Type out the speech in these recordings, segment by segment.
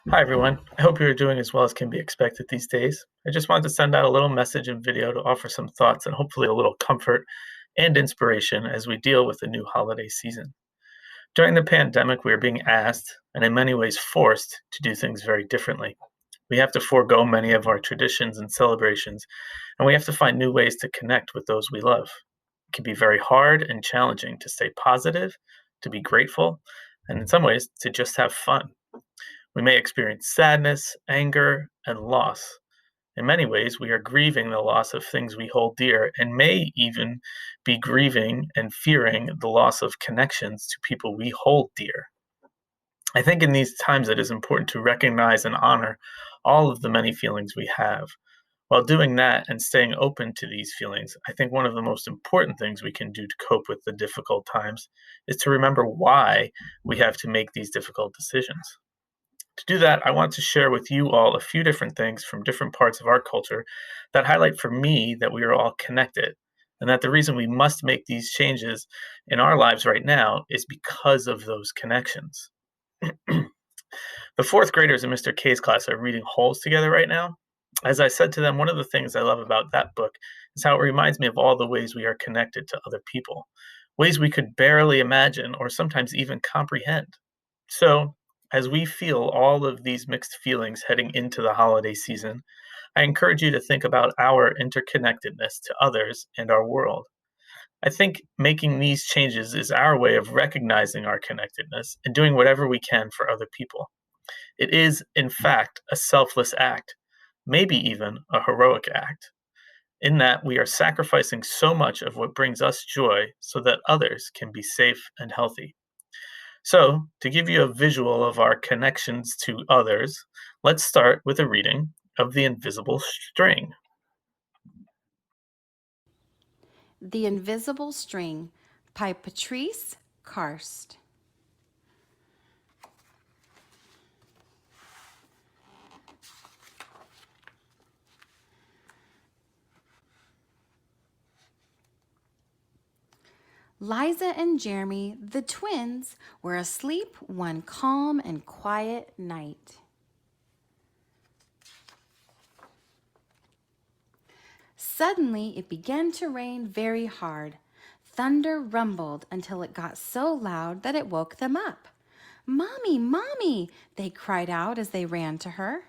Hi, everyone. I hope you're doing as well as can be expected these days. I just wanted to send out a little message and video to offer some thoughts and hopefully a little comfort and inspiration as we deal with the new holiday season. During the pandemic, we are being asked, and in many ways forced, to do things very differently. We have to forego many of our traditions and celebrations, and we have to find new ways to connect with those we love. It can be very hard and challenging to stay positive, to be grateful, and in some ways, to just have fun. We may experience sadness, anger, and loss. In many ways, we are grieving the loss of things we hold dear and may even be grieving and fearing the loss of connections to people we hold dear. I think in these times it is important to recognize and honor all of the many feelings we have. While doing that and staying open to these feelings, I think one of the most important things we can do to cope with the difficult times is to remember why we have to make these difficult decisions. To do that, I want to share with you all a few different things from different parts of our culture that highlight for me that we are all connected and that the reason we must make these changes in our lives right now is because of those connections. The fourth graders in Mr. K's class are reading Holes together right now. As I said to them, one of the things I love about that book is how it reminds me of all the ways we are connected to other people, ways we could barely imagine or sometimes even comprehend. So, as we feel all of these mixed feelings heading into the holiday season, I encourage you to think about our interconnectedness to others and our world. I think making these changes is our way of recognizing our connectedness and doing whatever we can for other people. It is, in fact, a selfless act, maybe even a heroic act, in that we are sacrificing so much of what brings us joy so that others can be safe and healthy. So, to give you a visual of our connections to others, let's start with a reading of The Invisible String. The Invisible String by Patrice Karst. Liza and Jeremy, the twins, were asleep one calm and quiet night. Suddenly, it began to rain very hard. Thunder rumbled until it got so loud that it woke them up. "Mommy, Mommy!" they cried out as they ran to her.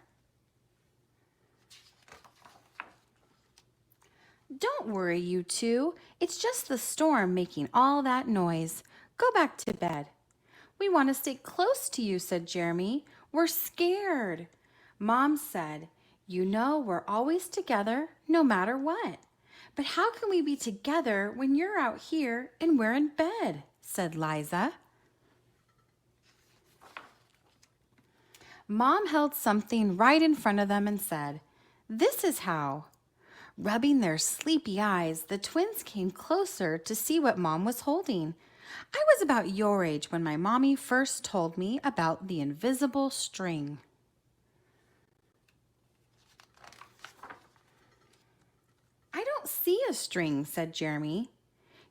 "Don't worry, you two. It's just the storm making all that noise. Go back to bed." "We want to stay close to you," said Jeremy. "We're scared." Mom said, "You know we're always together, no matter what." "But how can we be together when you're out here and we're in bed?" said Liza. Mom held something right in front of them and said, "This is how." Rubbing their sleepy eyes, the twins came closer to see what Mom was holding. "I was about your age when my mommy first told me about the invisible string." "I don't see a string," said Jeremy.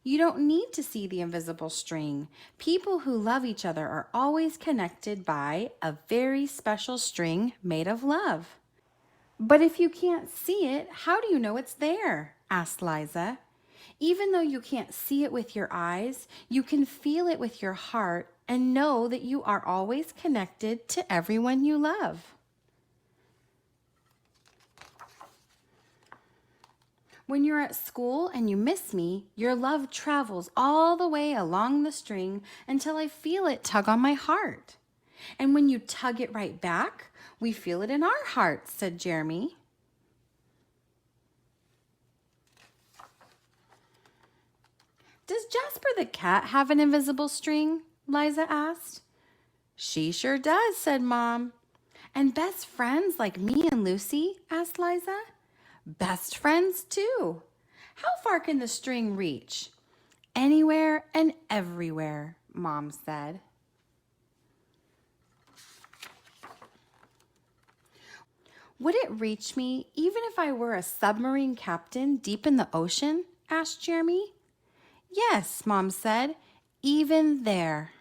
"You don't need to see the invisible string. People who love each other are always connected by a very special string made of love." "But if you can't see it, how do you know it's there?" asked Liza. "Even though you can't see it with your eyes, you can feel it with your heart and know that you are always connected to everyone you love." "When you're at school and you miss me, your love travels all the way along the string until I feel it tug on my heart. And when you tug it right back, we feel it in our hearts," said Jeremy. "Does Jasper the cat have an invisible string?" Liza asked. "She sure does," said Mom. "And best friends like me and Lucy?" asked Liza. "Best friends too." "How far can the string reach?" "Anywhere and everywhere," Mom said. "Would it reach me even if I were a submarine captain deep in the ocean?" asked Jeremy. "Yes," Mom said, "even there."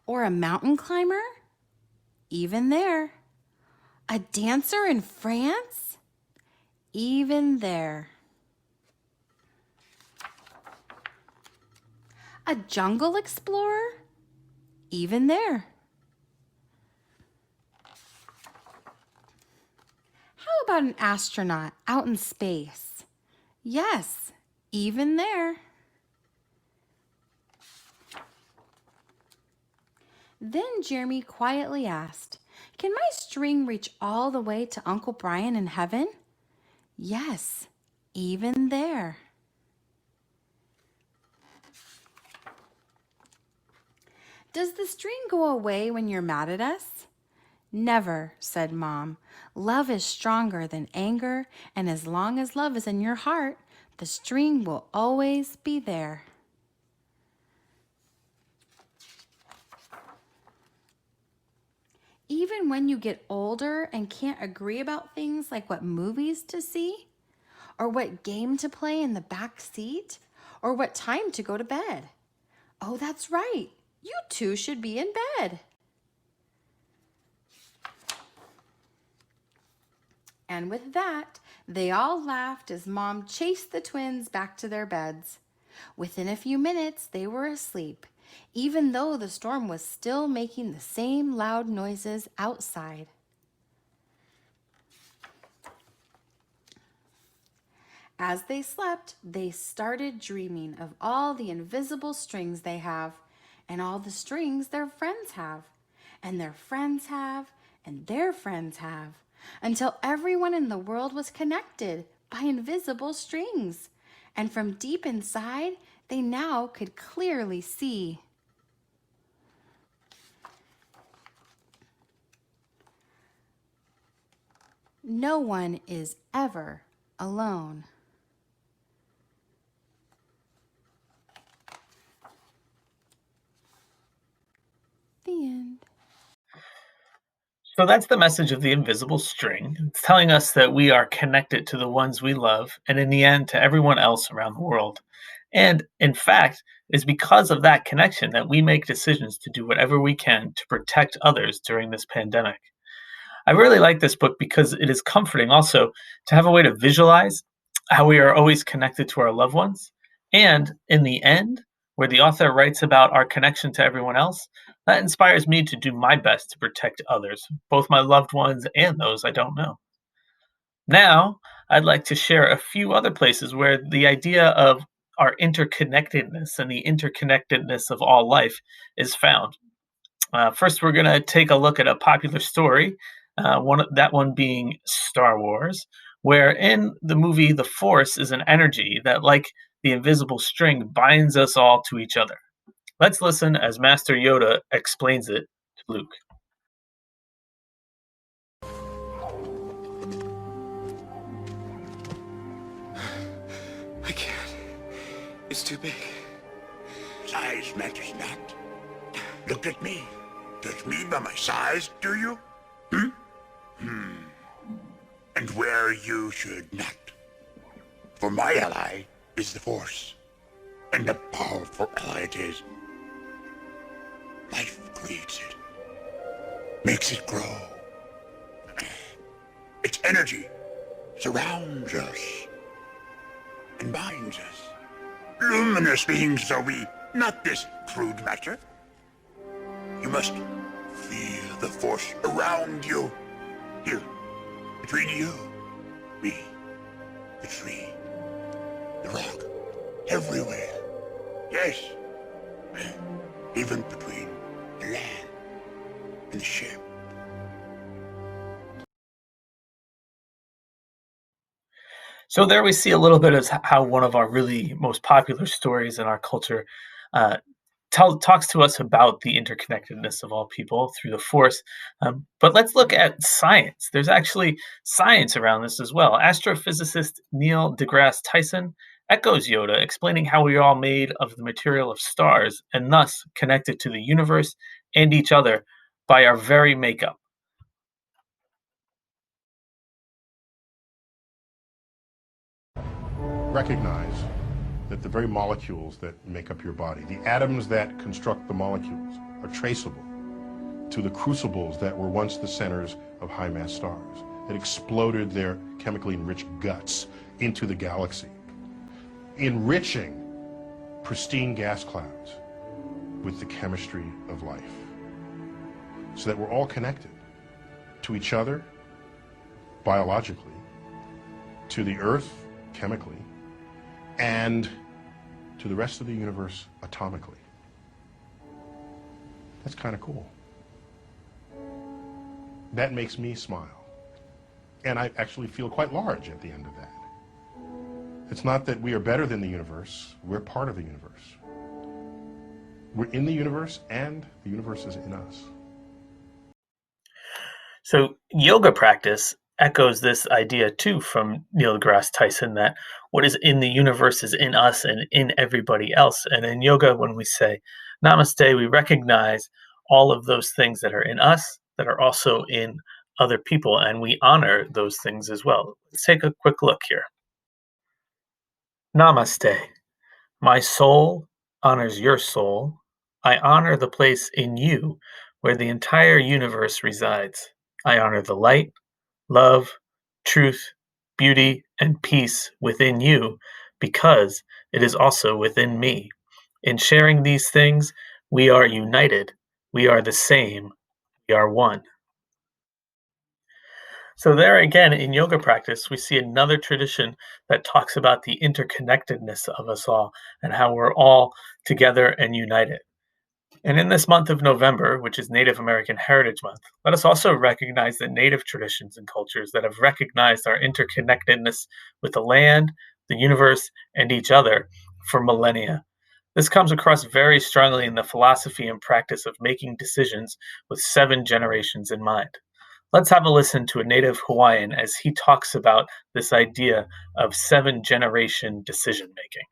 Or a mountain climber? Even there. A dancer in France? Even there. A jungle explorer? Even there. How about an astronaut out in space? Yes, even there. Then Jeremy quietly asked, "Can my string reach all the way to Uncle Brian in heaven?" Yes, even there. Does the string go away when you're mad at us? Never, said Mom. Love is stronger than anger, and as long as love is in your heart, the string will always be there. Even when you get older and can't agree about things like what movies to see, or what game to play in the back seat, or what time to go to bed. Oh, that's right. You two should be in bed. And with that, they all laughed as Mom chased the twins back to their beds. Within a few minutes, they were asleep, even though the storm was still making the same loud noises outside. As they slept, they started dreaming of all the invisible strings they have, and all the strings their friends have, and their friends have, and their friends have, until everyone in the world was connected by invisible strings. And from deep inside, they now could clearly see. No one is ever alone. The end. So that's the message of the invisible string. It's telling us that we are connected to the ones we love, and in the end, to everyone else around the world. And in fact, it's because of that connection that we make decisions to do whatever we can to protect others during this pandemic. I really like this book because it is comforting also to have a way to visualize how we are always connected to our loved ones. And in the end, where the author writes about our connection to everyone else, that inspires me to do my best to protect others, both my loved ones and those I don't know. Now, I'd like to share a few other places where the idea of our interconnectedness and the interconnectedness of all life is found. First, we're going to take a look at a popular story, that one being Star Wars, where in the movie, the Force is an energy that, like the invisible string, binds us all to each other. Let's listen as Master Yoda explains it to Luke. I can't. It's too big. Size matters not. Look at me. Judge me by my size, do you? And where you should not. For my ally is the Force. And a powerful ally it is. Life creates it. Makes it grow. Its energy surrounds us. And binds us. Luminous beings are we, not this crude matter. You must feel the Force around you. Here, between you, me, the tree, the rock, everywhere. Yes, even between the land and the ship. So there we see a little bit of how one of our really most popular stories in our culture uh, talks to us about the interconnectedness of all people through the Force. But let's look at science. There's actually science around this as well. Astrophysicist Neil deGrasse Tyson echoes Yoda, explaining how we are all made of the material of stars and thus connected to the universe and each other by our very makeup. Recognize that the very molecules that make up your body, the atoms that construct the molecules, are traceable to the crucibles that were once the centers of high-mass stars, that exploded their chemically enriched guts into the galaxy, enriching pristine gas clouds with the chemistry of life, so that we're all connected to each other biologically, to the Earth chemically, and to the rest of the universe atomically. That's kind of cool. That makes me smile. And I actually feel quite large at the end of that. It's not that we are better than the universe, we're part of the universe. We're in the universe, and the universe is in us. So yoga practice echoes this idea too from Neil deGrasse Tyson, that what is in the universe is in us and in everybody else. And in yoga, when we say namaste, we recognize all of those things that are in us that are also in other people, and we honor those things as well. Let's take a quick look here. Namaste. My soul honors your soul. I honor the place in you where the entire universe resides. I honor the light, love, truth, beauty, and peace within you because it is also within me. In sharing these things, we are united. We are the same. We are one. So, there again, in yoga practice, we see another tradition that talks about the interconnectedness of us all and how we're all together and united. And in this month of November, which is Native American Heritage Month, let us also recognize the Native traditions and cultures that have recognized our interconnectedness with the land, the universe, and each other for millennia. This comes across very strongly in the philosophy and practice of making decisions with 7 generations in mind. Let's have a listen to a Native Hawaiian as he talks about this idea of 7-generation decision making.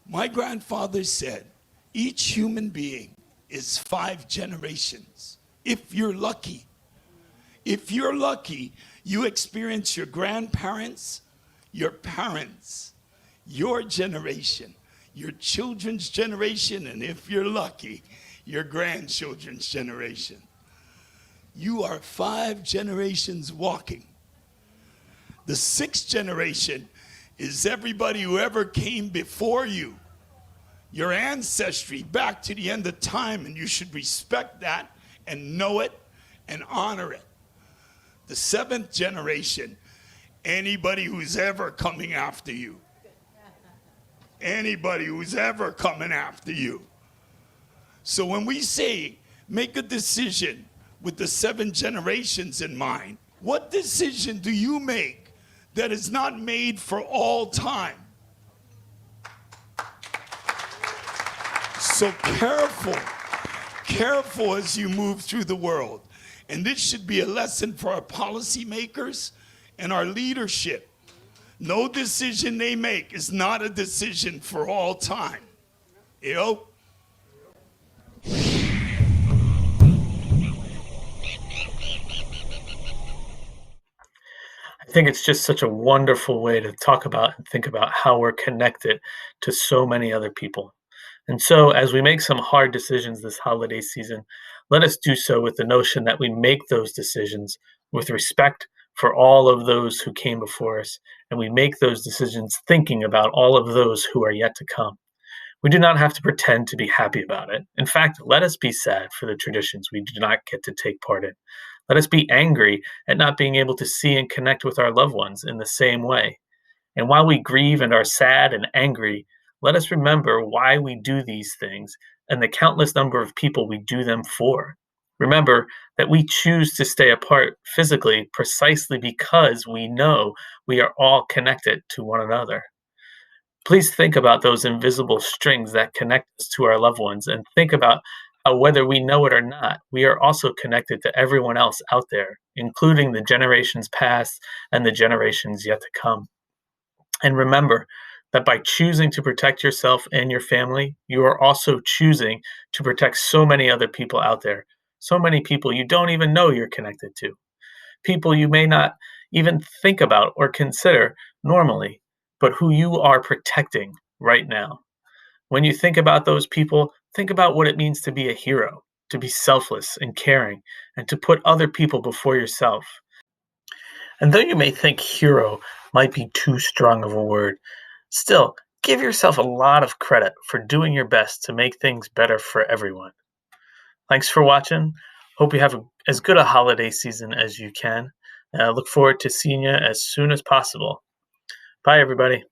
My grandfather said, each human being is 5 generations. If you're lucky, you experience your grandparents, your parents, your generation, your children's generation, and if you're lucky, your grandchildren's generation. You are 5 generations walking. The 6th generation is everybody who ever came before you. Your ancestry back to the end of time, and you should respect that and know it and honor it. The 7th generation, anybody who's ever coming after you. Anybody who's ever coming after you. So when we say make a decision with the 7 generations in mind, what decision do you make that is not made for all time? So careful as you move through the world. And this should be a lesson for our policymakers and our leadership. No decision they make is not a decision for all time. Yo. I think it's just such a wonderful way to talk about and think about how we're connected to so many other people. And so, as we make some hard decisions this holiday season, let us do so with the notion that we make those decisions with respect for all of those who came before us, and we make those decisions thinking about all of those who are yet to come. We do not have to pretend to be happy about it. In fact, let us be sad for the traditions we do not get to take part in. Let us be angry at not being able to see and connect with our loved ones in the same way. And while we grieve and are sad and angry, let us remember why we do these things and the countless number of people we do them for. Remember that we choose to stay apart physically precisely because we know we are all connected to one another. Please think about those invisible strings that connect us to our loved ones, and think about how, whether we know it or not, we are also connected to everyone else out there, including the generations past and the generations yet to come. And remember that by choosing to protect yourself and your family, you are also choosing to protect so many other people out there. So many people you don't even know you're connected to. People you may not even think about or consider normally, but who you are protecting right now. When you think about those people, Think about what it means to be a hero, to be selfless and caring, and to put other people before yourself. And though you may think hero might be too strong of a word, still, give yourself a lot of credit for doing your best to make things better for everyone. Thanks for watching. Hope you have as good a holiday season as you can. And I look forward to seeing you as soon as possible. Bye, everybody.